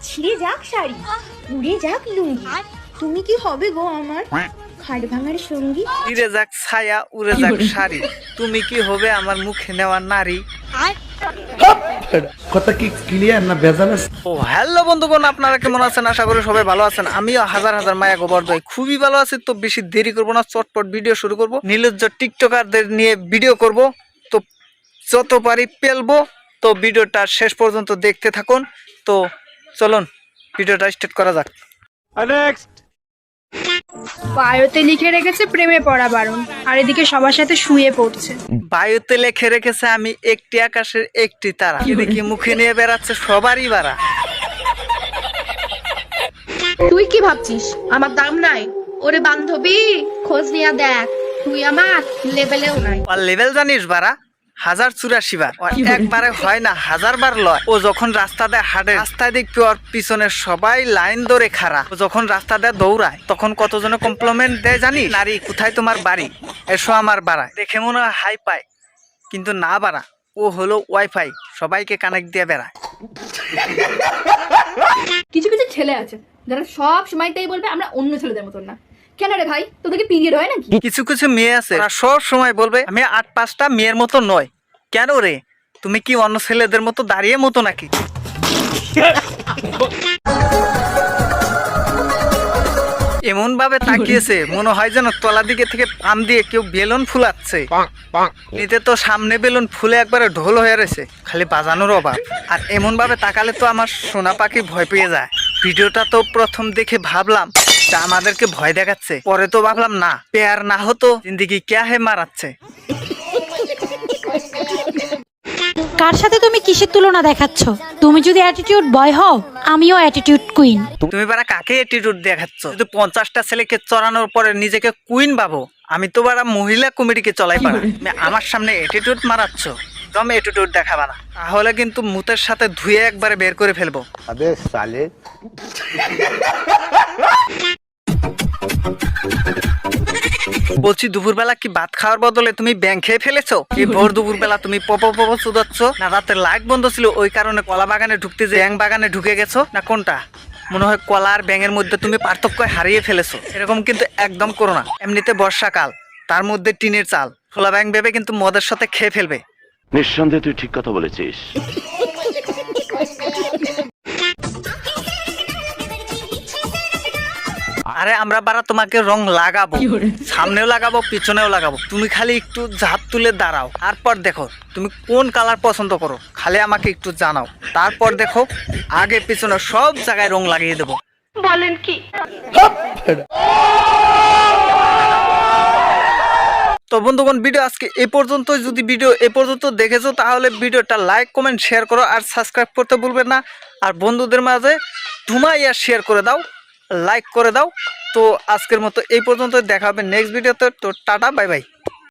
ছিঁড়ে যাক শাড়ি, উড়ে যাক লুঙ্গি, তুমি কি হবে গো আমার হাড় ভাঙার সঙ্গী? উড়ে যাক ছায়া, উড়ে যাক শাড়ি, তুমি কি হবে আমার মুখে নেওয়া নারী। কথা কি ক্লিয়ার না ভেজাল আছে? ও হ্যালো বন্ধুগণ, আপনারা কেমন আছেন? আশা করি সবাই ভালো আছেন। আমিও হাজার হাজার মায়া গোবর্ধয় খুবই ভালো আছি। তো বেশি দেরি করবো না, চটপট ভিডিও শুরু করব। নির্লজ্জ টিকটকারদের নিয়ে ভিডিও করব, তো যত পারি পেলবো। তো ভিডিওটা শেষ পর্যন্ত দেখতে থাকুন। তো চলুন ভিডিওটা স্টার্ট করা যাক। বায়োতে লিখে রেখেছে প্রেমে পড়া বারণ, আর এদিকে সবার সাথে শুয়ে পড়ছে। বায়ুতে লেখে রেখেছে আমি একটি আকাশের একটি তারা, এদিকে মুখে নিয়ে বেড়াচ্ছে সবারই বাড়া। তুই কি ভাবছিস আমার দাম নাই? ওরে বান্ধবী, খোঁজ নিয়ে দেখ, তুই আমার লেভেলেও নাই। আর লেভেল জানিস বাড়া? 1084 বার। আর একবারে হয় না, 1000 বার লয়। ও যখন রাস্তা দিয়ে হাঁটে, রাস্তায় দেখবি ওর পিছনে সবাই লাইন ধরে খাড়া। ও যখন রাস্তা দিয়ে দৌড়ায় তখন কতজনে কমপ্লিমেন্ট দেয় জানিস? নারী কোথায় তোমার বাড়ি, এসো আমার বাড়ায়। দেখে মনে হয় হাই পাই, কিন্তু না বাড়া, ও হলো ওয়াইফাই, সবাইকে কানেক্ট দিয়ে বেড়ায়। কিছু কিছু ছেলে আছে যারা সব সময়টাই বলবে আমরা অন্য ছেলেদের মতন না। কেন রে ভাই, তোদেরকে পিরিয়ড হয় নাকি? কিছু কিছু মেয়ে আছে ওরা সব সময় বলবে আমি 8-5টা মেয়ের মতো নয়। কেন রে, তুমি কি অন্য ছেলেদের মতো দাঁড়িয়ে মতো নাকি? এমন ভাবে তাকিয়েছে মনে হয় যেন তলা দিকে থেকে পাম দিয়ে কেউ বেলুন ফুলাচ্ছে। এতে তো সামনে বেলুন ফুলে একবারে ঢোল হয়ে রয়েছে, খালি বাজানোর অভাব। আর এমন ভাবে তাকালে তো আমার সোনা পাখি ভয় পেয়ে যায়। ভিডিওটা তো প্রথম দেখে ভাবলাম তা আমাদেরকে ভয় দেখাচ্ছে, পরে তো ভাবলাম না, পেয়ার না হতো জিন্দিগি ক্যা হে মারাচ্ছে। কার সাথে তুমি কিসের তুলনা দেখাচ্ছ? তুমি যদি অ্যাটিটিউড বয় হও, আমিও অ্যাটিটিউড কুইন। তুমি বারা কাকে অ্যাটিটিউড দেখাচ্ছ? যদি 50টা ছেলেকে চড়ানোর পরে নিজেকে কুইন ভাবো, আমি তো বারা মহিলা কমিটিকে চলাই পারা। তুমি আমার সামনে অ্যাটিটিউড মারাচ্ছ, একদম অ্যাটিটিউড দেখাবা না, তাহলে কিন্তু মুতের সাথে ধুয়ে একবারে বের করে ফেলবো। আবে সালে বলছি দুপুরবেলা কি ভাত খাওয়ার বদলে তুমি ব্যাং খেয়ে ফেলেছো? এই ভোর দুপুরবেলা তুমি পপ পপ চুদাচ্ছ না? রাতের লাইট বন্ধ ছিল ওই কারণে কলা বাগানে ঢুকতে যে ব্যাং বাগানে ঢুকে গেছো না? কোনটা? মনে হয় কলা আর ব্যাঙের মধ্যে তুমি পার্থক্য হারিয়ে ফেলেছো। এরকম কিন্তু একদম করো না। এমনিতে বর্ষাকাল, তার মধ্যে টিনের চাল, খোলা ব্যাং ভেবে কিন্তু মদের সাথে খেয়ে ফেলবে। নিঃসন্দেহে তুই ঠিক কথা বলেছিস। আরে আমরা বারা তোমাকে রং লাগাবো, সামনেও লাগাবো পিছনেও লাগাবো। তুমি খালি একটু হাত তুলে দাঁড়াও, তারপর দেখো তুমি কোন কালার পছন্দ করো, খালি আমাকে একটু জানাও। তারপর দেখো আগে পিছনে সব জায়গায় রং লাগিয়ে দেবো। বলেন কি? তো বন্ধুগণ, ভিডিও আজকে এ পর্যন্ত। যদি ভিডিও এ পর্যন্ত দেখেছো তাহলে ভিডিওটা লাইক কমেন্ট শেয়ার করো, আর সাবস্ক্রাইব করতে ভুলবেন না। আর বন্ধুদের মাঝে ধুমাইয়া শেয়ার করে দাও, লাইক করে দাও। তো আজকের মতো এই পর্যন্ত, দেখা হবে নেক্সট ভিডিওতে। তো টাটা, বাই বাই।